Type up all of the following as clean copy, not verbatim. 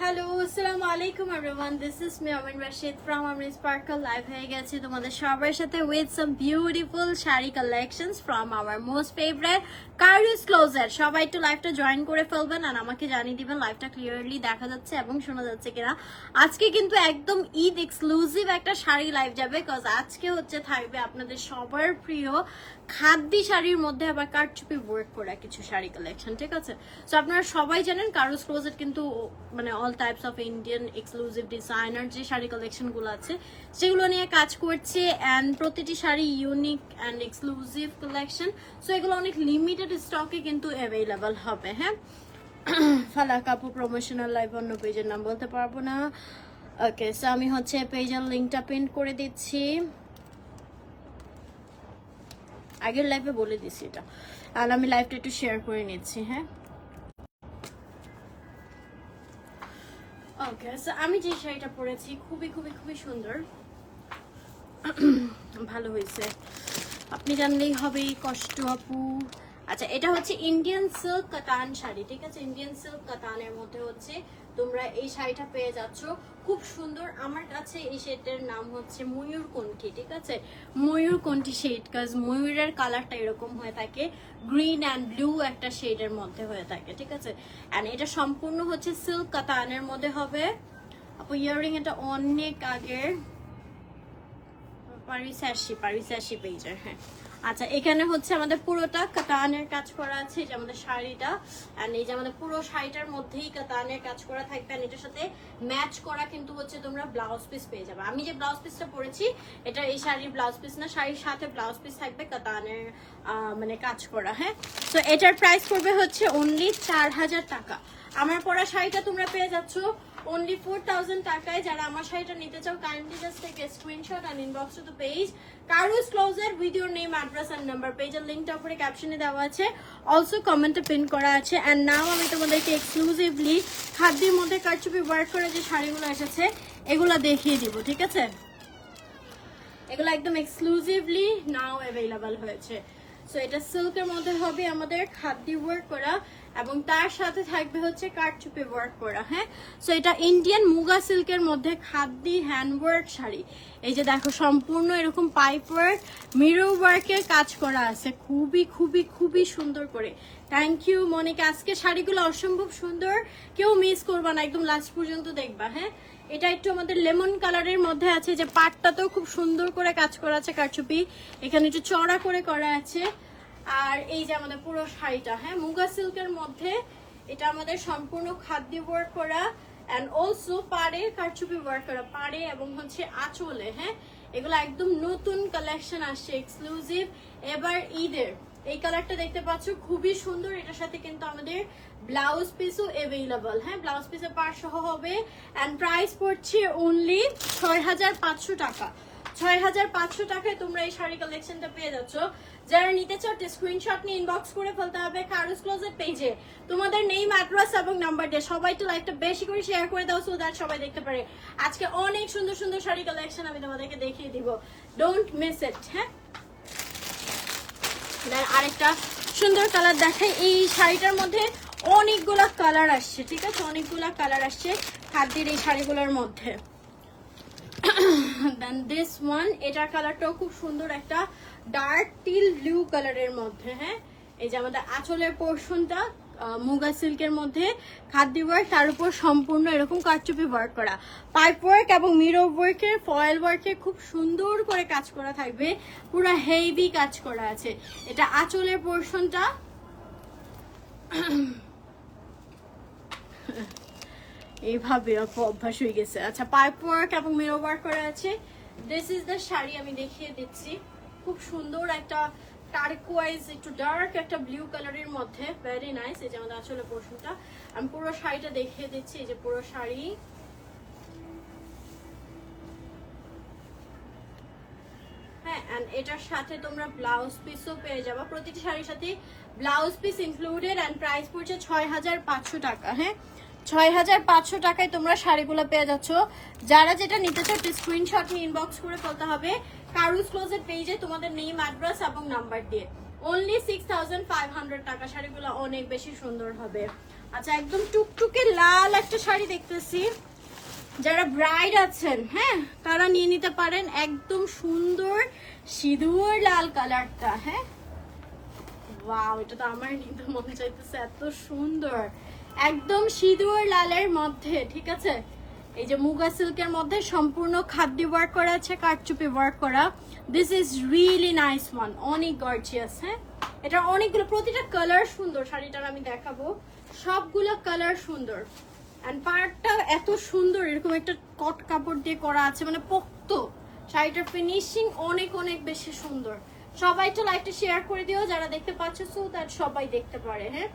Hello আসসালামু আলাইকুম everyone, this is me Amin Rashid from Amin sparkle. Live হয়ে গেছে তোমাদের সবার সাথে with some beautiful sari collections from our most favourite কার্ডিস ক্লোজার। সবাই একটু লাইভটা জয়েন করে ফেলবেন আর আমাকে জানিয়ে দিবেন লাইভটা ক্লিয়ারলি দেখা যাচ্ছে এবং শোনা যাচ্ছে কিনা। আজকে কিন্তু একদম ঈদ এক্সক্লুসিভ একটা শাড়ি লাইভ যাবে, কজ আজকে হচ্ছে থাকবে আপনাদের সবার প্রিয় খাদ্যি শাড়ির মধ্যে আবার কারচুপি ওয়ার্ক করা কিছু শাড়ি কালেকশন, ঠিক আছে? সো আপনারা সবাই জানেন কার্ডিস ক্লোজার কিন্তু মানে all types of Indian exclusive designer যে শাড়ি কালেকশনগুলো আছে সেগুলো নিয়ে কাজ করছে, অ্যান্ড প্রতিটি sari unique and exclusive collection. So এগুলো অনেক লিমিটেড স্টকে কিন্তু অ্যাভেলেবল হবে। হ্যাঁ, ফালা কাপু প্রমোশনাল লাইভ অন্য পেজের নাম বলতে পারবো না। ওকে, সো আমি হচ্ছে পেজের লিঙ্কটা প্রিন্ট করে দিচ্ছি, আগের লাইভে বলে দিচ্ছি এটা, আর আমি লাইভটা একটু শেয়ার করে নিচ্ছি। হ্যাঁ, ওকে, সো আমি যে শাড়িটা পরেছি খুবই খুবই খুবই সুন্দর, ভালো হয়েছে, আপনি জানলেই হবে। কষ্ট আপু। আচ্ছা, এটা হচ্ছে ইন্ডিয়ান সিল্ক কাতান শাড়ি, ঠিক আছে? ইন্ডিয়ান সিল্ক কাতানের মধ্যে হচ্ছে তোমরা এই শাড়িটা পেয়ে যাচ্ছ, খুব সুন্দর। আমার কাছে এই শেডের নাম হচ্ছে ময়ূরকণ্ঠী, ঠিক আছে? ময়ূরকণ্ঠী শেড, কাজ ময়ূরের কালারটা এরকম হয়ে থাকে, গ্রিন অ্যান্ড ব্লু একটা শেডের মধ্যে হয়ে থাকে, ঠিক আছে? অ্যান্ড এটা সম্পূর্ণ হচ্ছে সিল্ক কাতানের মধ্যে হবে। আপু ইয়াররিং এটা অনেক আগের পারিসাসি পেজের। হ্যাঁ, আচ্ছা, এখানে হচ্ছে আমাদের পুরোটা কাতানের কাজ করা আছে, যে আমাদের শাড়িটা, এন্ড এই যে আমাদের পুরো শাড়িটার মধ্যেই কাতানের কাজ করা থাকবে, এন্ড এটার সাথে ম্যাচ করা কিন্তু হচ্ছে তোমরা ব্লাউজ পিস পেয়ে যাবে। আমি যে ব্লাউজ পিসটা পরেছি এটা এই শাড়ির ব্লাউজ পিস না, শাড়ির সাথে ব্লাউজ পিস থাকবে কাতানের মানে কাজ করা। হ্যাঁ, তো এটার প্রাইস পড়বে হচ্ছে অনলি 4000 টাকা। আমার পরা শাড়িটা তোমরা পেয়ে যাচ্ছ only 4000 টাকায়। যারা আমার শাড়িটা নিতে চাও kindly just take a screenshot and inbox to the page Karu's closer with your name, address and number. পেজের লিংকটা উপরে ক্যাপশনে দেওয়া আছে, অলসো কমেন্টে পিন করা আছে। এন্ড নাও আমি তোমাদেরকে এক্সক্লুসিভলি খাদ্যের মধ্যে কারচুপি ওয়ার্ক করে যে শাড়িগুলো এসেছে এগুলো দেখিয়ে দিব, ঠিক আছে? এগুলো একদম এক্সক্লুসিভলি নাও অ্যাভেলেবল হয়েছে। সো এটা সিল্কের মধ্যে হবে আমাদের খাদ্যি ওয়ার্ক করা, এবং তার সাথে থাকবে হচ্ছে কারচুপি ওয়ার্ক করা। হ্যাঁ, সো এটা ইন্ডিয়ান মুগা সিল্কের মধ্যে খাদ্যি হ্যান্ড ওয়ার্ক শাড়ি। এই যে দেখো, সম্পূর্ণ এরকম পাইপ ওয়ার্ক, মিরর ওয়ার্কের কাজ করা আছে, খুবই খুবই খুবই সুন্দর করে। থ্যাংক ইউ মনিকা, আজকে শাড়িগুলো অসম্ভব সুন্দর, কেউ মিস করবা না, একদম লাস্ট পর্যন্ত দেখবা। হ্যাঁ, এটা একটু আমাদের লেমন কালারের মধ্যে আছে, যে পাটটাতেও খুব সুন্দর করে কাজ করা আছে কারচুপি, এখানে একটু চড়া করে করা আছে। আর এই যে আমাদের পুরো শাড়িটা, হ্যাঁ, মুগা সিল্কের মধ্যে, এটা আমাদের সম্পূর্ণ খাদ্যি ওয়ার্ক করা, অ্যান্ড অলসো পাড়ে কারচুপি ওয়ার্ক করা, পাড়ে এবং হচ্ছে আঁচলে। হ্যাঁ, এগুলো একদম নতুন কালেকশন আসছে এক্সক্লুসিভ এবার ঈদের। এই কালারটা দেখতে পাচ্ছ খুবই সুন্দর, এটার সাথে কিন্তু আমাদের ব্লাউজ পিসও অ্যাভেলেবল। হ্যাঁ, ব্লাউজ পিসের পার সহ হবে, অ্যান্ড প্রাইস পড়ছে অনলি 6500 টাকা। 6500 টাকায় তোমরা এই শাড়ি কালেকশনটা পেয়ে যাচ্ছ। যারা নিতে চাও স্ক্রিনশট নিয়ে ইনবক্স করে ফেলতে হবে কারুস ক্লোজার পেজে, তোমাদের নেম, অ্যাড্রেস এবং নাম্বার দিয়ে। সবাই তো লাইকটা বেশি করে শেয়ার করে দাও, সো দ্যাট সবাই দেখতে পারে। আজকে অনেক সুন্দর সুন্দর শাড়ি কালেকশন আমি তোমাদেরকে দেখিয়ে দিব, ডোন্ট মিস ইট। হ্যাঁ, আরেকটা সুন্দর কালার দেখাই। এই শাড়িটার মধ্যে অনেকগুলা কালার আসছে, ঠিক আছে? অনেকগুলা কালার আসছে খাদ্যের এই শাড়িগুলোর মধ্যে। দেন দিস ওয়ান, এটার কালারটাও খুব সুন্দর, একটা ডার্ক টিল ব্লু কালারের মধ্যে। হ্যাঁ, এই যে আমাদের আঁচলের পোর্শনটা মুগা সিল্কের মধ্যে খাদ্যি ওয়ার্ক, তার উপর সম্পূর্ণ এরকম কারচুপি ওয়ার্ক করা, পাইপ ওয়ার্ক এবং মিরর ওয়ার্কের, ফয়েল ওয়ার্কে খুব সুন্দর করে কাজ করা থাকবে, পুরো হেভি কাজ করা আছে। এটা আঁচলের পোর্শনটা, এইভাবে অভ্যাস হয়ে গেছে। আচ্ছা, পাইপ ওয়ার্ক এবং মিরর ওয়ার্ক করা আছে। দিস ইজ দ্য শাড়ি, আমি দেখিয়ে দিচ্ছি, খুব সুন্দর একটা টার্কোয়াইজ, একটু ডার্ক একটা ব্লু কালারের মধ্যে, ভেরি নাইস। এই যে আমাদের আসলে পোর্শনটা, আমি পুরো শাড়িটা দেখিয়ে দিচ্ছি। এই যে পুরো শাড়ি, হ্যাঁ, এন্ড এটার সাথে তোমরা ব্লাউজ পিসও পেয়ে যাবে, প্রতিটি শাড়ির সাথে blouse piece included, and price পড়ছে 6500 টাকা। হ্যাঁ, 6500 টাকায় তোমরা শাড়িগুলো পেয়ে যাচ্ছ। যারা যেটা নিতে চাও স্ক্রিনশট নিয়ে ইনবক্স করে ফেলতে হবে কারুস ক্লোজের পেজে তোমাদের নেম, অ্যাড্রেস এবং নাম্বার দিয়ে। অনলি 6500 টাকা, শাড়িগুলো অনেক বেশি সুন্দর হবে। আচ্ছা একদম টুকটুকে লাল একটা শাড়ি দেখতেছি, যারা ব্রাইড আছেন হ্যাঁ তারা নিয়ে নিতে পারেন। একদম সুন্দর সিঁদুর লাল কালারটা, হ্যাঁ ওয়াও, এটা তো আমার নিতে মন চাইতেছে, এত সুন্দর। একদম সিঁদুর লালের মধ্যে, ঠিক আছে, এই যে মুগা সিল্কের মধ্যে সম্পূর্ণ খাদ্য ওয়ার্ক করা আছে, কারচুপি ওয়ার্ক করা। This is really nice one, অনেক গর্জিয়াস। হ্যাঁ এটা অনেকগুলো, প্রতিটা কালার সুন্দর। শাড়িটার আমি দেখাবো, সবগুলো কালার সুন্দর। এন্ড পার্টটা এত সুন্দর, এরকম একটা কট কাপড় দিয়ে করা আছে, মানে পোক্ত। শাড়িটার ফিনিশিং অনেক অনেক বেশি সুন্দর। সবাই তো লাইভটা শেয়ার করে দিও যারা দেখতে পাচ্ছ, সো দ্যাট সবাই দেখতে পারে। হ্যাঁ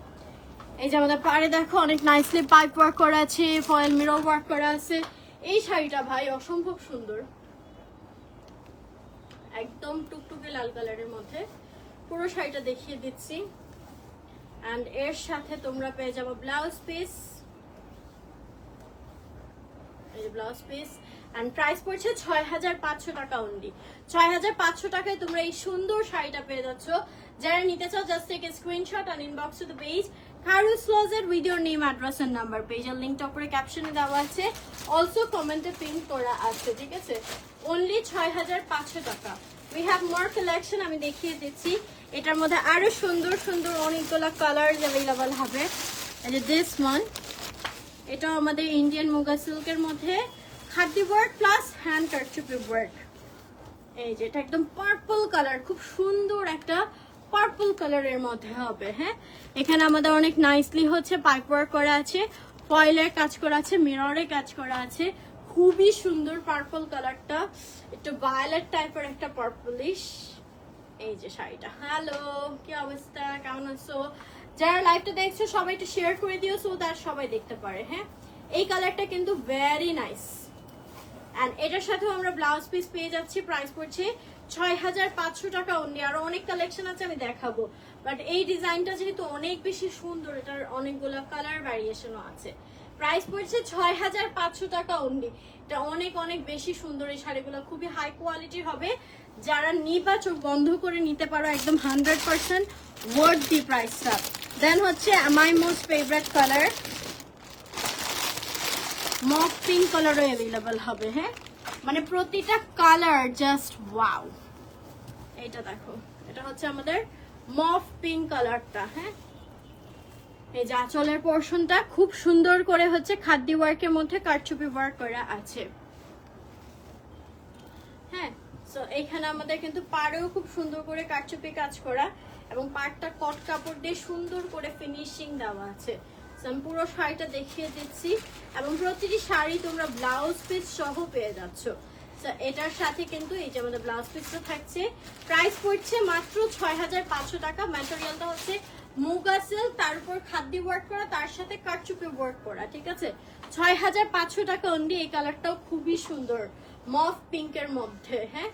এই যে আমাদের পাড়ে দেখো অনেক নাইসলি পাইপ ওয়ার্ক করা আছে, ফয়েল মিরর ওয়ার্ক করা আছে। এই শাড়িটা ভাই অসম্ভব সুন্দর, একদম টুকটুকে লাল কালারের মধ্যে। পুরো শাড়িটা দেখিয়ে দিচ্ছি। এন্ড এর সাথে তোমরা পেয়ে যাবো ব্লাউজ পিস, এই ব্লাউজ পিস। এন্ড প্রাইস পড়ছে 6500 টাকা অনলি। 6500 টাকায় তোমরা এই সুন্দর শাড়িটা পেয়ে যাচ্ছ। যারা নিতে চাও just take a screenshot and inbox to the page Harus Closet with your name, address and number. পেজের লিংকটা উপরে ক্যাপশনে দেওয়া আছে, অলসো কমেন্টে পিন করা আছে, ঠিক আছে। অনলি 6500 টাকা। উই হ্যাভ মোর কালেকশন, আমি দেখিয়ে দিচ্ছি। এটার মধ্যে আরো সুন্দর সুন্দর অনেকগুলো কালার অ্যাভেলেবল হবে। এই যে দিস ওয়ান, এটাও আমাদের ইন্ডিয়ান মুগা সিল্কের মধ্যে খাদ্য ওয়ার্ক প্লাস হ্যান্ড কারচুপি ওয়ার্ক। এই যে এটা একদম পার্পল কালার, খুব সুন্দর একটা পার্পল কালারের মধ্যে হবে। হ্যাঁ এখানে আমাদের অনেক নাইসলি হচ্ছে পাইপ ওয়ার্ক করা আছে, ফয়েলের কাজ করা আছে, মিররে কাজ করা আছে। খুবই সুন্দর পার্পল কালারটা, একটু ভায়োলেট টাইপের একটা পার্পলিশ। এই যে শাড়িটা, হ্যালো কি অবস্থা, কেমন আছো? যারা লাইভটা দেখছো সবাই একটু শেয়ার করে দিও, সো দ্যাট সবাই দেখতে পারে। হ্যাঁ এই কালারটা কিন্তু ভেরি নাইস। এন্ড এটার সাথেও আমরা ব্লাউজ পিস পেয়ে যাচ্ছি। প্রাইস পড়ছে 6500 টাকা অনলি। আরো অনেক কালেকশন আছে, আমি দেখাবো, বাট এই ডিজাইনটা যেহেতু অনেক বেশি সুন্দর, এটার অনেকগুলো কালার ভ্যারিয়েশনও আছে। প্রাইস পড়ছে 6500 টাকা অনলি। এটা অনেক অনেক বেশি সুন্দর। এই শাড়িগুলো খুবই হাই কোয়ালিটির হবে। যারা নিবা চোখ বন্ধ করে নিতে পারো, একদম 100% ওয়ার্থ দি প্রাইসটা। দেন হচ্ছে my most favourite colour, mauve pink কালারও অ্যাভেলেবল হবে। হ্যাঁ মানে প্রতিটা কালার জাস্ট ওয়াও। এটা দেখো, এটা হচ্ছে আমাদের মফ পিঙ্ক কালারটা। হ্যাঁ এই যে আঁচলের পোর্শনটা খুব সুন্দর করে হচ্ছে খাদ্য ওয়ার্কের মধ্যে কারচুপি ওয়ার্ক করা আছে। হ্যাঁ সো এখানে আমাদের কিন্তু পাড়েও খুব সুন্দর করে কারচুপি কাজ করা, এবং পাড়টা কট কাপড় দিয়ে সুন্দর করে ফিনিশিং দেওয়া আছে। আমি পুরো শাড়িটা দেখিয়ে দিচ্ছি, এবং প্রতিটি শাড়ি তোমরা ব্লাউজ পিস সহ পেয়ে যাচ্ছ। এটার সাথে কিন্তু এই যে আমাদের ব্লাউজ পিসটা থাকছে। প্রাইস পড়ছে মাত্র 6500 টাকা। ম্যাটেরিয়ালটা হচ্ছে মুগা সিল্ক, তার উপর খাদ্য ওয়ার্ক করা, তার সাথে কারচুপি ওয়ার্ক করা, ঠিক আছে। 6500 টাকা অনলি। এই কালারটাও খুবই সুন্দর, মফ পিঙ্কের মধ্যে। হ্যাঁ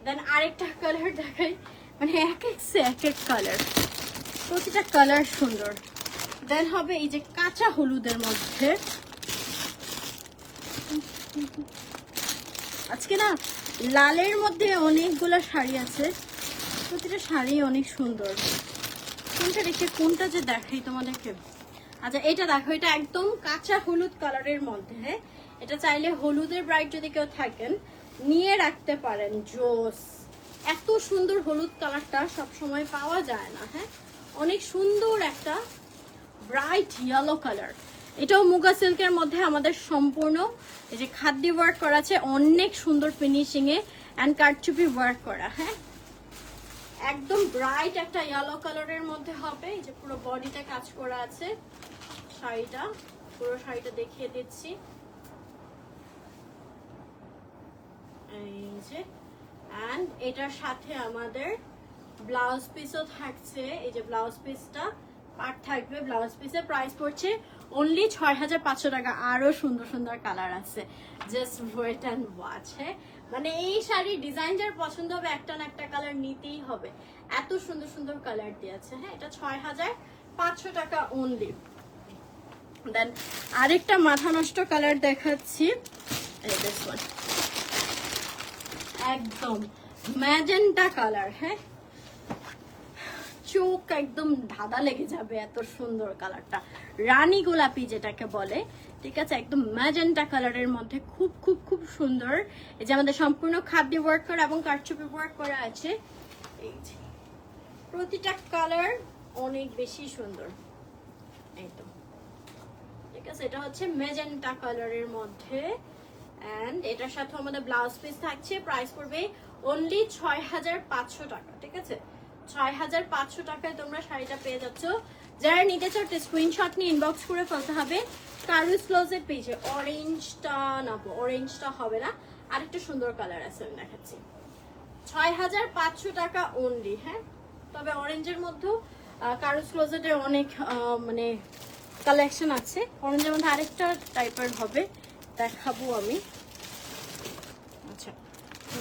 দেন আরেকটা কালার দেখাই, মানে এক এক কালার, প্রতিটা কালার সুন্দর। দেন হবে এই যে কাঁচা হলুদের মধ্যে। আজকে না লালের মধ্যে অনেকগুলো শাড়ি আছে, প্রতিটা শাড়ি অনেক সুন্দর। কোনটা রেখে কোনটা যে দেখাই তোমাদেরকে। আচ্ছা এটা দেখো, এটা একদম কাঁচা হলুদ কালারের মধ্যে। হ্যাঁ এটা চাইলে হলুদের ব্রাইড যদি কেউ থাকেন নিয়ে রাখতে পারেন, জোস। এত সুন্দর হলুদ কালারটা সব সময় পাওয়া যায় না। হ্যাঁ অনেক সুন্দর একটা ব্রাইট ইয়েলো কালার। এটাও মুগা সিল্কের মধ্যে আমাদের সম্পূর্ণ এই যে খাদ্য ওয়ার্ক করা আছে, অনেক সুন্দর ফিনিশিং এ, এন্ড কারচুপি ওয়ার্ক করা। হ্যাঁ একদম ব্রাইট একটা ইয়েলো কালারের মধ্যে হবে। এই যে পুরো বডিতে কাজ করা আছে শাড়িটা, পুরো শাড়িটা দেখিয়ে দিচ্ছি। এই যে এন্ড এটার সাথে আমাদের ব্লাউজ পিসও থাকছে। এই যে ব্লাউজ পিসটা পার্ট থাকবে ব্লাউজ পিসে। প্রাইস পড়ছে অনলি 6500 টাকা। আরো সুন্দর সুন্দর কালার আছে, জাস্ট ওয়েট অ্যান্ড ওয়াচ। হ্যাঁ মানে এই শাড়ির ডিজাইনটার পছন্দ হবে, একটা না একটা কালার নিতেই হবে, এত সুন্দর সুন্দর কালার দিয়েছে। হ্যাঁ এটা 6500 টাকা অনলি। দেন আরেকটা মাথা নষ্ট কালার দেখাচ্ছি, একদম ম্যাজেন্টা কালার। হ্যাঁ চোখ একদম ধাঁধা লেগে যাবে, এত সুন্দর কালারটা, রানী গোলাপি যেটাকে বলে, ঠিক আছে, একদম ম্যাজেন্টা কালারের মধ্যে খুব খুব খুব সুন্দর। এই যে আমাদের সম্পূর্ণ খাদ্য ওয়ার্ক করা এবং কারচুপি ওয়ার্ক করা আছে। এই যে প্রতিটা কালার অনেক বেশি সুন্দর, একদম ঠিক আছে। এটা হচ্ছে ম্যাজেন্টা কালারের মধ্যে, এন্ড এটার সাথে আমাদের ব্লাউজ পিস থাকছে। প্রাইস পড়বে অনলি 6500 টাকা, ঠিক আছে। 6500 টাকায় তোমরা শাড়িটা পেয়ে যাচ্ছ। যারা নিতে চাও স্ক্রিনশট নিয়ে ইনবক্স করে ফেলতে হবে কারুস ক্লোজেট পেজে। অরেঞ্জটা না, অরেঞ্জটা হবে না, আরেকটা সুন্দর কালার আছে আমি দেখাচ্ছি। 6500 টাকা অনলি, হ্যাঁ। তবে অরেঞ্জের মধ্যেও কারুস ক্লোজেটে অনেক মানে কালেকশন আছে। অরেঞ্জের মধ্যে আরেকটা টাইপের হবে, দেখাবো আমি। আচ্ছা,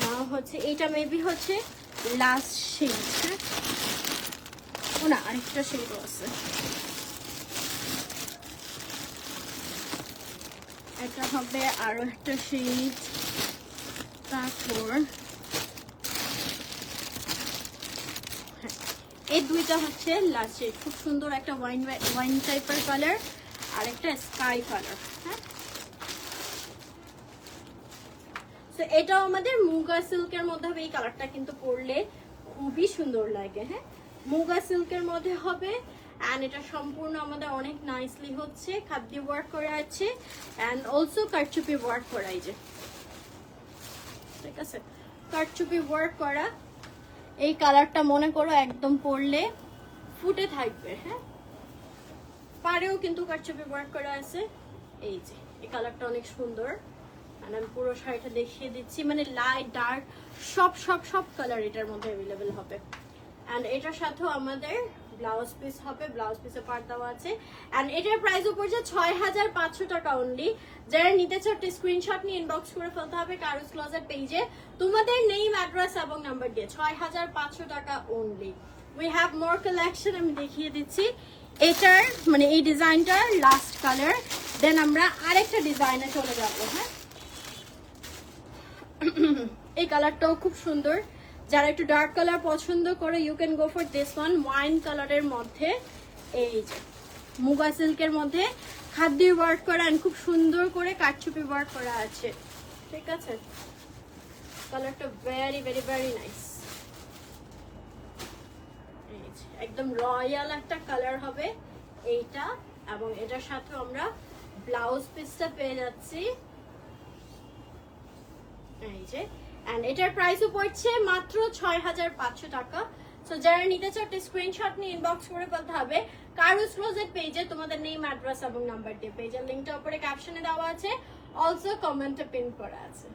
না হচ্ছে এইটা মেবি হচ্ছে লাস্ট শেড, হ্যাঁ। ও না, আরেকটা শেডও আছে। এটা হবে আরো একটা শেড। তারপর এই দুইটা হচ্ছে লাস্ট শেড, খুব সুন্দর একটা ওয়াইন টাইপের কালার আর একটা স্কাই কালার, হ্যাঁ। তো এটাও আমাদের মুগা সিল্কের মধ্যে হবে। এই কালারটা কিন্তু পরলে খুবই সুন্দর লাগে, হ্যাঁ। মুগা সিল্কের মধ্যে হবে, এন্ড এটা সম্পূর্ণ আমাদের অনেক নাইসলি হচ্ছে খাদ্য ওয়ার্ক করা আছে, এন্ড অলসো কারচুপি ওয়ার্ক করা, এই যে ঠিক আছে, কারচুপি ওয়ার্ক করা। এই কালারটা মনে করো একদম পরলে ফুটে থাকবে, হ্যাঁ। পাড়েও কিন্তু কারচুপি ওয়ার্ক করা আছে। এই যে এই কালারটা অনেক সুন্দর, আমি পুরো শাড়িটা দেখিয়ে দিচ্ছি, মানে লাইট ডার্ক সব সব সব কালার এটার মধ্যে অ্যাভেলেবেল হবে। এন্ড এটার সাথেও আমাদের ব্লাউজ পিস হবে, ব্লাউজ পিসে পার্ট দেওয়া আছে। এন্ড এটার প্রাইস পড়ছে 6500 টাকা অনলি। যারা নিতে চাও স্ক্রিনশট নিয়ে ইনবক্স করে ফেলতে হবে কারুস ক্লোজেট পেজে তোমাদের নেম, অ্যাড্রেস এবং নাম্বার দিয়ে। 6500 টাকা only. We have more collection, আমি দেখিয়ে দিচ্ছি। এটার মানে এই ডিজাইনটার লাস্ট কালার, দেন আমরা আরেকটা ডিজাইনে চলে যাব, হ্যাঁ। এই কালারটাও খুব সুন্দর। যারা একটু ডার্ক কালার পছন্দ করে you can go for this one. Wine কালারের মধ্যে এই যে মুগা সিল্কের মধ্যে খাদ্য ওয়ার্ক করা, খুব সুন্দর করে কারচুপি ওয়ার্ক করা আছে, ঠিক আছে। কালারটা ভেরি ভেরি ভেরি নাইস। একদম রয়্যাল একটা কালার হবে এইটা, এবং এটার সাথে আমরা ব্লাউজ পিসটা পেয়ে যাচ্ছি, এই যে। এন্ড এটার প্রাইসও পড়ছে মাত্র 6500 টাকা। সো যারা নিতে চাও স্ক্রিনশট নিয়ে ইনবক্স করে ফেলতে হবে কারুস ক্লোজেট পেজে তোমাদের নেম, অ্যাড্রেস এবং নাম্বার দিয়ে। পেজের লিংকটা উপরে ক্যাপশনে দেওয়া আছে, অলসো কমেন্টে পিন করা আছে।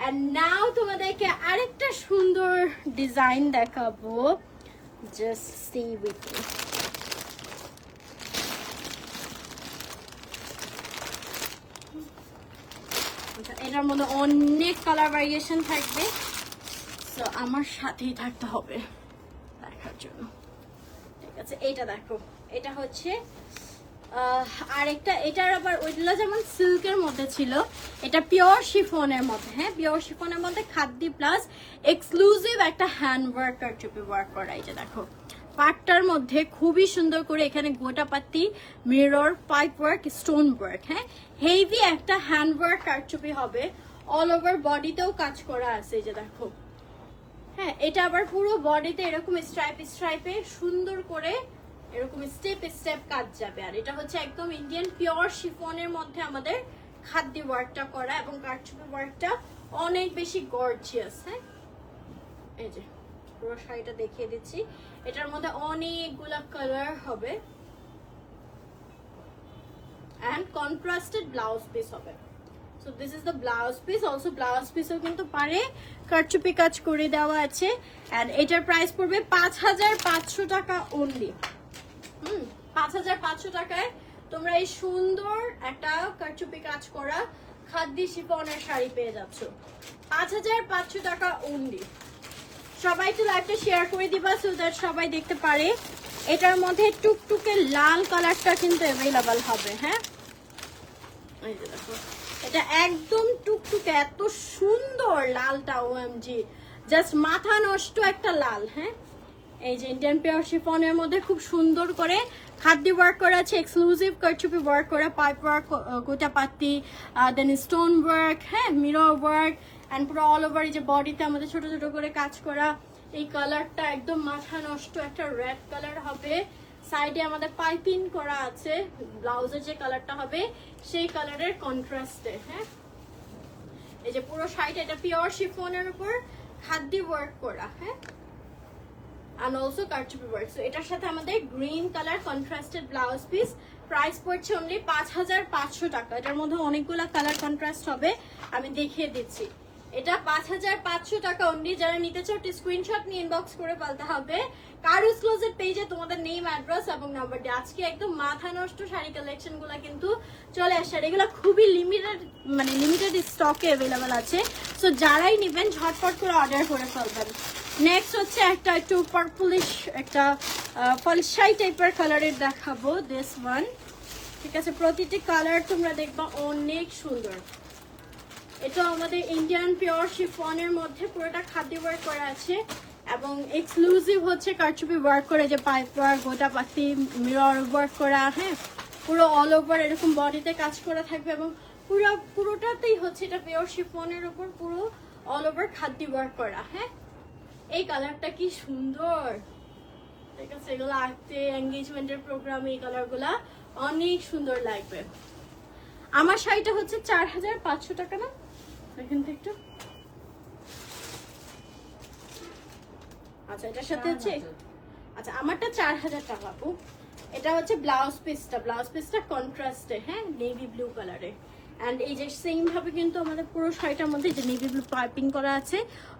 এন্ড নাও তোমাদেরকে আরেকটা সুন্দর ডিজাইন দেখাবো, জাস্ট স্টে উইথ মি। এটার মধ্যে অনেক কালার ভ্যারিয়েশন থাকবে, তো আমার সাথেই থাকতে হবে দেখার জন্য, ঠিক আছে। এইটা দেখো, এটা হচ্ছে আরেকটা, এটার আবার ওইগুলো যেমন সিল্কের মধ্যে ছিল, এটা পিওর শিফনের মধ্যে, হ্যাঁ। পিওর শিফনের মধ্যে খাদ্য প্লাস এক্সক্লুসিভ একটা হ্যান্ড ওয়ার্ক কারচুপি ওয়ার্ক করা। এই যে দেখো পাটটার মধ্যে খুবই সুন্দর করে এখানে gotapatti mirror pipe work stone work, হ্যাঁ। হেভি একটা হ্যান্ড ওয়ার্ক কারচুপি হবে, অল ওভার বডিতেও কাজ করা আছে, এই যে দেখো, হ্যাঁ। এটা আবার পুরো বডিতে এরকম স্ট্রাইপ স্ট্রাইপে সুন্দর করে এরকম স্টেপ স্টেপ কাজ যাবে। আর এটা হচ্ছে একদম ইন্ডিয়ান পিওর শিফনের মধ্যে আমাদের খাদ্য ওয়ার্কটা করা, এবং কারচুপি ওয়ার্কটা অনেক বেশি গর্জিয়াস, হ্যাঁ। এই যে পুরো শাড়িটা দেখিয়ে দিচ্ছি, এটার মধ্যে অনেকগুলা কালার হবে, এন্ড কন্ট্রাস্টেড ব্লাউজ পিস হবে। So this is the blouse piece. Also blouse পিসও কিন্তু পারে কারচুপি কাজ করে দেওয়া আছে, এন্ড এটার প্রাইস পড়বে 5500 টাকা অনলি। 5500 টাকায় তোমরা এই সুন্দর একটা কারচুপি কাজ করা খাদ্য শিফনের শাড়ি পেয়ে যাচ্ছ, 5500 টাকা অনলি। সবাই একটু লাইভটা শেয়ার করে দিবা সো দ্যাট সবাই দেখতে পারে। এটার মধ্যে টুকটুকে লাল কালারটা কিন্তু অ্যাভেলেবল হবে, হ্যাঁ। এই যে দেখো, এটা একদম টুকটুকে এত সুন্দর লালটা, ওএমজি, জাস্ট মাথা নষ্ট একটা লাল, হ্যাঁ। এই যে ইন্ডিয়ান পিওর শিফনের মধ্যে খুব সুন্দর করে খাদ্য ওয়ার্ক করা আছে, এক্সক্লুসিভ কারচুপি ওয়ার্ক করা, পাইপ ওয়ার্ক, গোটাপাতি, দেন স্টোন ওয়ার্ক, হ্যাঁ, মিরর ওয়ার্ক অ্যান্ড পুরো অল ওভার। এই যে বডিতে আমাদের ছোট ছোট করে কাজ করা। এই কালারটা একদম মাথা নষ্ট একটা রেড কালার হবে। সাইডে আমাদের পাইপিং করা আছে, ব্লাউজের যে কালারটা হবে সেই কালারের কন্ট্রাস্টে। হ্যাঁ, এই যে পুরো শাড়িটা এটা পিওর শিফনের উপর খাদ্য ওয়ার্ক করা। হ্যাঁ, and also কারচুপি ওয়ার্ক। সো এটার সাথে আমাদের green colour contrasted blouse piece. Price পড়ছে অনলি 5500 টাকা। এটার মধ্যে অনেকগুলা কালার কন্ট্রাস্ট হবে, আমি দেখিয়ে দিচ্ছি। এটা 5500 টাকা অনলি। যারা নিতে চাও স্ক্রিনশট নিয়ে ইনবক্স করে ফেলতে হবে কারুস ক্লোজেট পেজে তোমাদের নেম, অ্যাড্রেস এবং নাম্বার দিয়ে। আজকে একদম মাথা নষ্ট শাড়ি কালেকশন গুলা কিন্তু চলে আসে, আর এগুলো খুবই লিমিটেড, মানে লিমিটেড স্টকে অ্যাভেলেবেল আছে। সো যারাই নেবেন ঝটপট করে অর্ডার করে ফেলবেন। নেক্সট হচ্ছে একটা একটু পার্পলিশ, একটা ফলসাই টাইপের কালারের দেখাবো, দিস ওয়ান। ঠিক আছে, প্রতিটি কালার তোমরা দেখবা অনেক সুন্দর। এটা আমাদের ইন্ডিয়ান পিওর শিফনের মধ্যে পুরোটা খাদ্য ওয়ার্ক করা আছে এবং এক্সক্লুসিভ হচ্ছে কারচুপি ওয়ার্ক করে, যে পাইপ ওয়ার্ক, গোটাপাতি, মিরর ওয়ার্ক করা। হ্যাঁ, পুরো অল ওভার এরকম বডিতে কাজ করা থাকবে এবং পুরোটাতেই হচ্ছে এটা পিওর শিফনের উপর পুরো অল ওভার খাদ্য ওয়ার্ক করা। হ্যাঁ, এই কালারটা কি সুন্দর, ঠিক আছে, এগুলো আঁকতে এঙ্গেজমেন্টের প্রোগ্রামে এই কালারগুলা অনেক সুন্দর লাগবে। আমার শাড়িটা হচ্ছে 4500 টাকা না, দেখেন তো একটু। আচ্ছা, এটার সাথে হচ্ছে, আচ্ছা আমারটা 4000 টাকা আপু। এটা হচ্ছে ব্লাউজ পিসটা কন্ট্রাস্টে, হ্যাঁ, নেভি ব্লু কালারে। অ্যান্ড এই যে সেম ভাবে কিন্তু আমাদের পুরো শাড়িটার মধ্যে যে নেভি ব্লু পাইপিং করা আছে,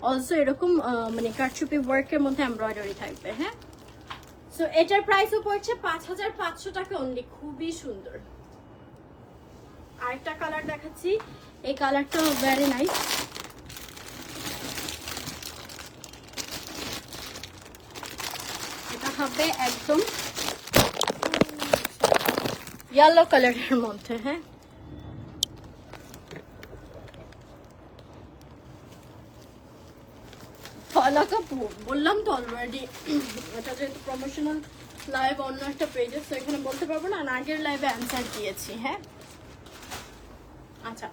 অলসো এরকম মানে কারচুপি ওয়ার্কের মধ্যে এমব্রয়ডারি থাকবে। হ্যাঁ, সো এটার প্রাইসও পড়ছে 5500 টাকা অনলি। খুবই সুন্দর। আরেকটা কালার দেখাচ্ছি, এই কালারটা ভেরি নাইস। এটা হবে একদম ইয়েলো কালারের মধ্যে। হ্যাঁ, বললাম তো অলরেডি, এটা যেহেতু প্রমোশনাল লাইভ অন্য একটা পেজে, তো এখানে বলতে পারবো না, আগের লাইভে অ্যান্সার দিয়েছি। হ্যাঁ, আচ্ছা,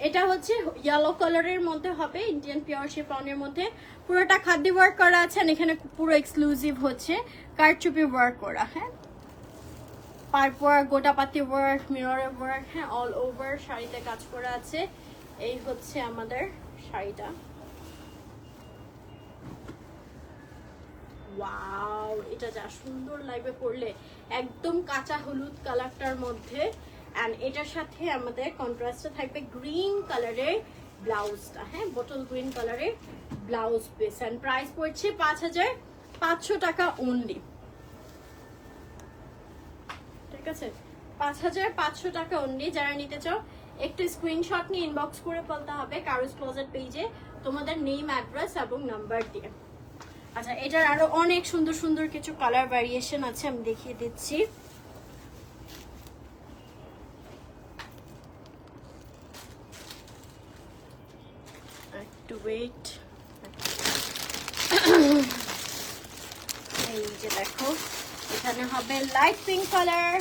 এটা হচ্ছে ইয়েলো কালারের মধ্যে হবে, ইন্ডিয়ান পিওর শিফনের মধ্যে পুরোটা খাদ্য ওয়ার্ক করা আছে। এখানে পুরো এক্সক্লুসিভ হচ্ছে কারচুপি ওয়ার্ক করা। হ্যাঁ, pipe work, gotapatti work, mirror work, হ্যাঁ, অল ওভার শাড়িতে কাজ করা আছে। এই হচ্ছে আমাদের শাড়িটা। ওয়াও, এটা যা সুন্দর লাগবে পরলে, একদম কাঁচা হলুদ কালারটার মধ্যে। অ্যান্ড এটার সাথে আমাদের কন্ট্রাস্টে থাকবে গ্রিন কালারের ব্লাউজটা। হ্যাঁ, বটল গ্রিন কালারের ব্লাউজ পিস। অ্যান্ড প্রাইস পড়ছে 5500 টাকা অনলি। ঠিক আছে, 5500 টাকা অনলি। যারা নিতে চাও একটু স্ক্রিনশট নিয়ে ইনবক্স করে ফেলতে হবে কারুস ক্লোজেট পেজে তোমাদের নেম, অ্যাড্রেস এবং নাম্বার দিয়ে। আচ্ছা, এটার আরো অনেক সুন্দর সুন্দর কিছু কালার ভ্যারিয়েশন আছে, আমি দেখিয়ে দিচ্ছি। একটু ওয়েট। এই যে দেখো, এখানে হবে লাইট পিঙ্ক কালার।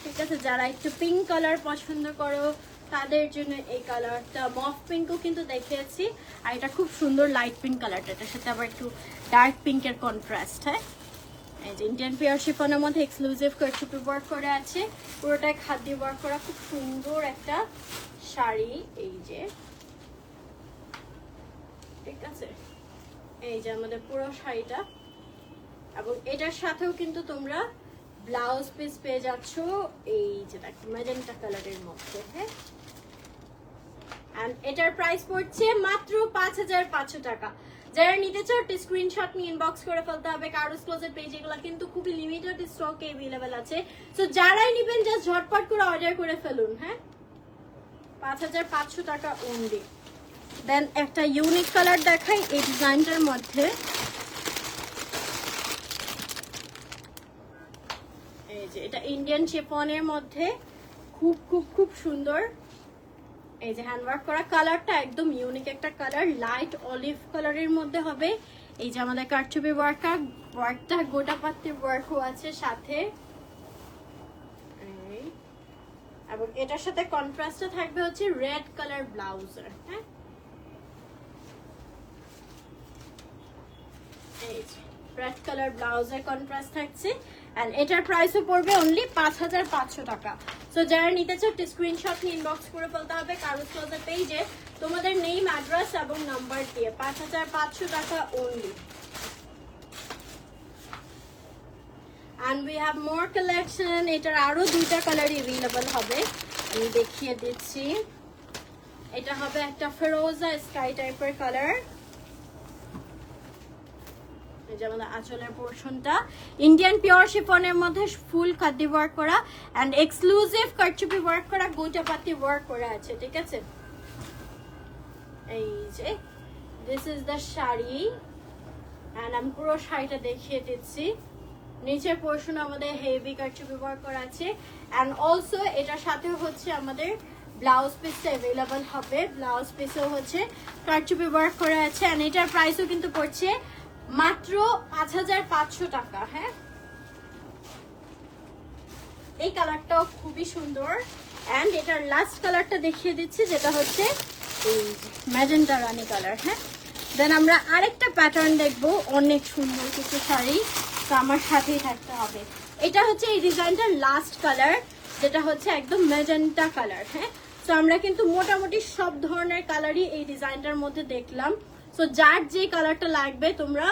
ঠিক আছে, যারা একটু পিঙ্ক কালার পছন্দ করো তাদের জন্য এই কালারটা। মফ পিঙ্কও কিন্তু দেখিয়েছি, আর এটা খুব সুন্দর লাইট পিঙ্ক কালারটা, এটার সাথে আবার একটু ডার্ক পিঙ্কের কন্ট্রাস্ট। হ্যাঁ, এই যে ইন্ডিয়ান পিওর শিফনের মধ্যে এক্সক্লুসিভ কারচুপি ওয়ার্ক করে আছে, পুরোটাই খাদ্য ওয়ার্ক করা, খুব সুন্দর একটা শাড়ি। এই যে, ঠিক আছে, এই যে আমাদের পুরো শাড়িটা, এবং এটার সাথেও কিন্তু তোমরা ব্লাউজ পিস পেয়ে যাচ্ছ এই যে দেখো ম্যাজেন্টা কালারের মধ্যে। হ্যাঁ, এন্ড এটার প্রাইস পড়ছে মাত্র 5500 টাকা। যারা নিতে চাও স্ক্রিনশট নিয়ে ইনবক্স করে ফেলতে হবে কারুস ক্লোজেট পেজ। এগুলো কিন্তু খুবই লিমিটেড স্টকে अवेलेबल আছে, সো যারাই নেবেন জাস্ট ঝটপট করে অর্ডার করে ফেলুন। হ্যাঁ, 5500 টাকা অনলি। দেন একটা ইউনিক কালার দেখাই এই ডিজাইনটার মধ্যে। এই যে এটা ইন্ডিয়ান শিফনের মধ্যে খুব খুব খুব সুন্দর। এই যে হ্যান্ডওয়ার্ক করা, কালারটা একদম ইউনিক একটা কালার, লাইট অলিভ কালারের মধ্যে হবে। এই যে আমাদের কারচুপি ওয়ার্কটা গোটা পাত্তির ওয়ার্কও আছে সাথে, এবং এটার সাথে কন্ট্রাস্টে থাকবে হচ্ছে রেড কালার ব্লাউজার। হ্যাঁ, এই যে রেড কালার ব্লাউজের কন্ট্রাস্ট থাকছে। এন্ড এটার প্রাইসও পড়বে অনলি 5500 টাকা। সো যারা নিতে চাও স্ক্রিনশট নিয়ে ইনবক্স করে ফেলতে হবে কারুস ক্লোজের পেজে তোমাদের নেম, অ্যাড্রেস এবং নাম্বার দিয়ে। 5500 টাকা only. And we have more collection. এটার আরো দুইটা কালার अवेलेबल হবে, আমি দেখিয়ে দিচ্ছি। এটা হবে একটা ফিরোজা স্কাই টাইপের কালার। এই যে আমাদের আঁচলের পোরশনটা ইন্ডিয়ান পিওর শিফনের মধ্যে ফুল খাদি ওয়ার্ক করা এন্ড এক্সক্লুসিভ কারচুপি ওয়ার্ক করা, গোটা পাতি ওয়ার্ক করা আছে, ঠিক আছে। এই যে this is the sari and আমি পুরো শাড়িটা দেখিয়ে দিচ্ছি। নিচের পোরশন আমাদের হেভি কারচুপি ওয়ার্ক করা আছে এন্ড অলসো এটার সাথে হচ্ছে আমাদের ব্লাউজ পিস अवेलेबल হবে। ব্লাউজ পিসও হচ্ছে কারচুপি ওয়ার্ক করা আছে এন্ড এটার প্রাইসও কিন্তু পড়ছে মাত্র 5500 টাকা। হ্যাঁ, এই কালারটাও খুবই সুন্দর এন্ড এটার লাস্ট কালারটা দেখিয়ে দিচ্ছি যেটা হচ্ছে এই ম্যাজেন্টা রানী কালার। হ্যাঁ, দেন আমরা আরেকটা প্যাটার্ন দেখবো, অনেক সুন্দর কিছু শাড়ি, তো আমার সাথেই থাকতে হবে। এটা হচ্ছে এই ডিজাইনটার লাস্ট কালার যেটা হচ্ছে একদম ম্যাজেন্টা কালার। হ্যাঁ, তো আমরা কিন্তু মোটামুটি সব ধরনের কালারই এই ডিজাইনটার মধ্যে দেখলাম। সো যার যে কালারটা লাগবে তোমরা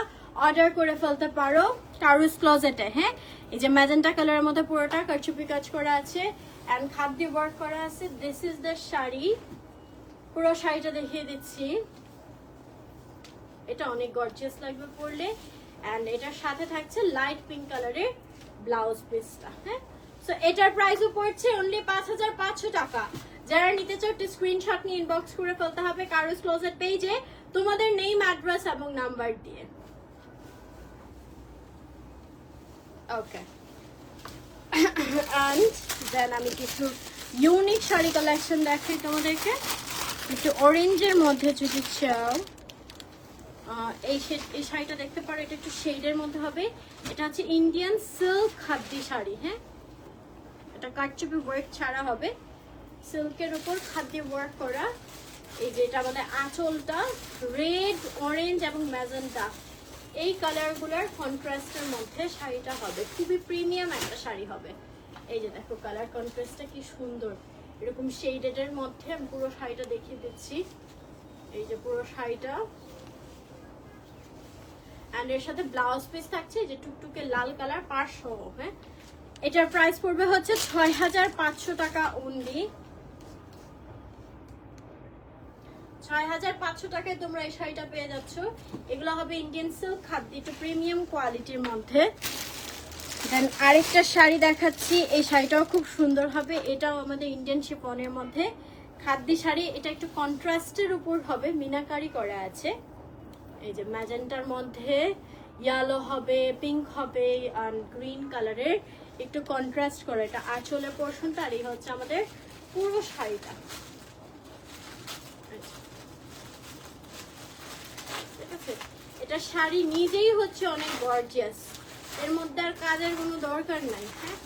অর্ডার করে ফেলতে পারো কারুস ক্লোজেটে। হ্যাঁ, এই যে ম্যাজেন্টা কালারের মধ্যে পুরোটা কারচুপি কাজ করা আছে এন্ড খাদি ওয়ার্ক করা আছে। দিস ইজ দ্য শাড়ি, পুরো শাড়িটা দেখিয়ে দিচ্ছি। এটা অনেক গর্জিয়াস লাগবে পরলে এন্ড এটার সাথে থাকছে লাইট পিঙ্ক কালারের ব্লাউজ পিসটা। হ্যাঁ, সো এটার প্রাইসও পড়ছে অনলি 5500 টাকা। যারা নিতে চাও স্ক্রিনশট নিয়ে ইনবক্স করে ফেলতে হবে কারুস ক্লোজেট পেজে তোমাদের নেম, অ্যাড্রেস এবং নাম্বার দিয়ে। ওকে, এন্ড দেন আমি কিছু ইউনিক শাড়ি কালেকশন দেখাই তোমাদেরকে। একটু অরেঞ্জের মধ্যে যদি চাও এই শাড়িটা দেখতে পারো, এটা একটু শেডের মধ্যে হবে। এটা হচ্ছে ইন্ডিয়ান সিল্ক খাদি শাড়ি। হ্যাঁ, এটা কারচুপি ওয়ার্ক ছাড়া হবে, সিল্কের উপর খাদি ওয়ার্ক করা। এই যে এটা আমাদের আঁচলটা রেড, অরেঞ্জ এবং ম্যাজেন্টা, এই কালারগুলোর কন্ট্রাস্টের মধ্যে শাড়িটা হবে, খুবই প্রিমিয়াম একটা শাড়ি হবে। এই যে দেখো কালার কন্ট্রাস্টটা কি সুন্দর, এরকম শেডের মধ্যে আমি পুরো শাড়িটা দেখিয়ে দিচ্ছি। এই যে পুরো শাড়িটা এন্ড এর সাথে ব্লাউজ পিস থাকছে যে টুকটুকে লাল কালার পার সহ। হ্যাঁ, এটার প্রাইস পড়বে হচ্ছে 6500 টাকা অনলি। 6500 টাকায় তোমরা এই শাড়িটা পেয়ে যাচ্ছ। এগুলো হবে ইন্ডিয়ান সিল্ক খাদি, একটু প্রিমিয়াম কোয়ালিটির মধ্যে। দেন আরেকটা শাড়ি দেখাচ্ছি, এই শাড়িটাও খুব সুন্দর হবে। এটাও আমাদের ইন্ডিয়ান শিফনের মধ্যে খাদি শাড়ি। এটা একটু কন্ট্রাস্টের উপর হবে, মিনাকারি করা আছে। এই যে ম্যাজেন্টার মধ্যে ইয়েলো হবে, পিঙ্ক হবে আর গ্রিন কালারের একটু কন্ট্রাস্ট করে। এটা আঁচলের পোরশনটা আর এই হচ্ছে আমাদের পুরো শাড়িটা। ঠিক আছে, এটা শাড়ি নিজেই হচ্ছে অনেক গর্জিয়াস, এর মধ্যে আর কাজের কোনো দরকার নাই। হ্যাঁ,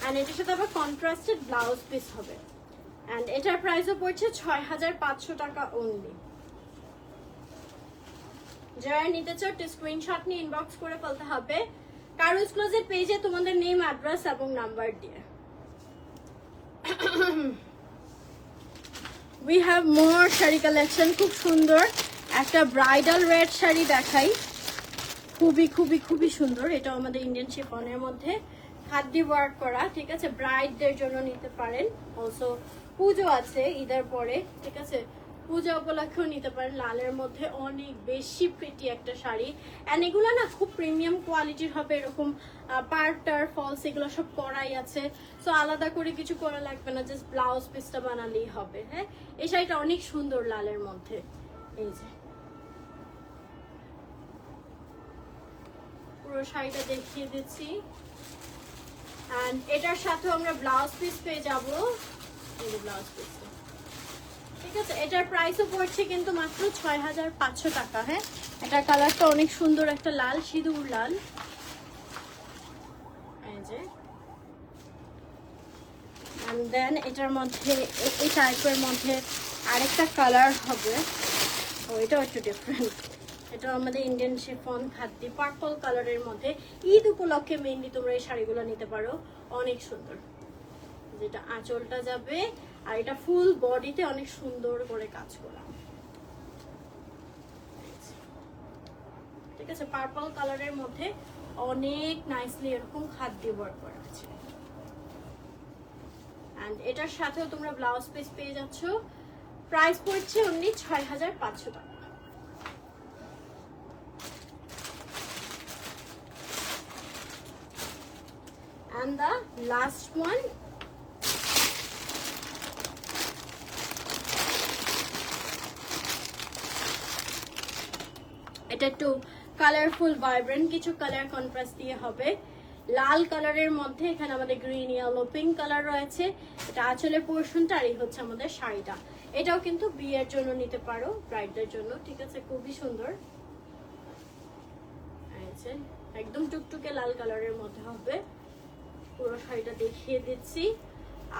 আর এটার সাথে আবার কন্ট্রাস্টেড ব্লাউজ পিস হবে এন্ড এটার প্রাইসও পড়ছে 6500 টাকা অনলি। যারা নিতে চাও স্ক্রিনশট নিয়ে ইনবক্স করে ফেলতে হবে কারুস ক্লোজেট পেজে তোমাদের নেম, অ্যাড্রেস এবং নাম্বার দিয়ে। We have more sari collection, খুব সুন্দর একটা ব্রাইডাল রেড শাড়ি দেখাই, খুবই খুবই খুবই সুন্দর। এটা আমাদের ইন্ডিয়ান শিফনের মধ্যে খাদি ওয়ার্ক করা। ঠিক আছে, ব্রাইডদের জন্য নিতে পারেন। অলসো পুজো আছে ঈদের পরে, ঠিক আছে, পূজা উপলক্ষেও নিতে পারেন। লালের মধ্যে অনেক বেশি প্রিটি একটা শাড়ি এন্ড এগুলো না খুব প্রিমিয়াম কোয়ালিটির হবে। এরকম পার্টার ফলস এগুলো সব করাই আছে, সো আলাদা করে কিছু করা লাগবে না, জাস্ট ব্লাউজ পিসটা বানালেই হবে। হ্যাঁ, এই শাড়িটা অনেক সুন্দর লালের মধ্যে। এই যে পুরো শাড়িটা দেখিয়ে দিচ্ছি এন্ড এটার সাথে আমরা ব্লাউজ পিস পেয়ে যাবো এই যে ব্লাউজ পিসটা, ঠিক আছে। এটার প্রাইসও পড়ছে কিন্তু মাত্র 6500 টাকা। হ্যাঁ, এটার কালারটা অনেক সুন্দর, একটা লাল, সিঁদুর লাল। এই যে এন্ড দেন এটার মধ্যে এই টাইপের মধ্যে আরেকটা কালার হবে, ও এটাও একটু ডিফারেন্ট। এটা আমাদের ইন্ডিয়ান শিফন খাদ্যি পার্পল কালারের মধ্যে। ঈদ উপলক্ষে মেইনলি তোমরা এই শাড়িগুলো নিতে পারো, অনেক সুন্দর। যেটা আঁচলটা যাবে আর এটা ফুল বডিতে অনেক সুন্দর করে কাজ করা, ঠিক আছে। পার্পল কালারের মধ্যে অনেক নাইসলি এরকম খাদ্যি ওয়ার্ক করা আছে। এন্ড এটার সাথেও তোমরা ব্লাউজ পিস পেয়ে যাচ্ছ। প্রাইস পড়ছে অনলি 6500 টাকা। And the last one, এটা একটু কালারফুল ভাইব্রেন্ট কিছু কালার কন্ট্রাস্ট দিয়ে হবে। লাল কালারের মধ্যে এখানে আমাদের গ্রিন, ইয়েলো, পিঙ্ক কালার রয়েছে। এটা আঁচলের পোর্শনটা, আর এই হচ্ছে আমাদের শাড়িটা। এটাও কিন্তু বিয়ের জন্য নিতে পারো, ব্রাইডদের জন্য, ঠিক আছে। খুবই সুন্দর, একদম টুকটুকে লাল কালারের মধ্যে হবে। পুরো শাড়িটা দেখিয়ে দিচ্ছি।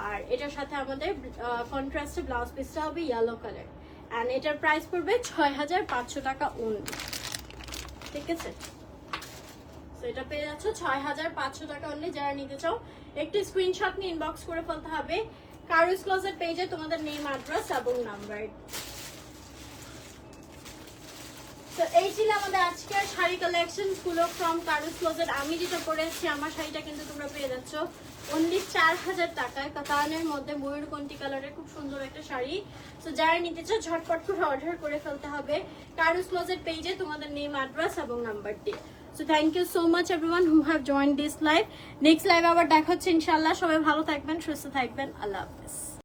আর এটার সাথে আমাদের কন্ট্রাস্টে ব্লাউজ পিসটা হবে ইয়েলো কালার। এন্ড এটার প্রাইস পড়বে 6500 টাকা অনলি, ঠিক আছে। তো এটা পেয়ে যাচ্ছ 6500 টাকা অনলি। যারা নিতে চাও একটু স্ক্রিনশট নিয়ে ইনবক্স করে ফেলতে হবে কারুস ক্লোজেট পেজে তোমাদের নেম, অ্যাড্রেস এবং নাম্বার। তো এই ছিল আমাদের আজকের শাড়ি কালেকশন গুলো ফ্রম কারুস ক্লোজেট। আমি যেটা পরেছি আমার শাড়িটা কিন্তু তোমরা পেয়ে যাচ্ছ অনলি 4000 টাকায়, কাতানের মধ্যে ময়ূরকণ্ঠী কালারের খুব সুন্দর একটা শাড়ি। তো যারা নিতে চাও ঝটপট করে অর্ডার করে ফেলতে হবে কারুস ক্লোজেট পেজে তোমাদের নেম, অ্যাড্রেস এবং নাম্বার দিয়ে। So thank you so much everyone who have joined this live. Next live আবার দেখা হচ্ছে ইনশাআল্লাহ। সবাই ভালো থাকবেন, সুস্থ থাকবেন। আল্লাহ হাফেজ।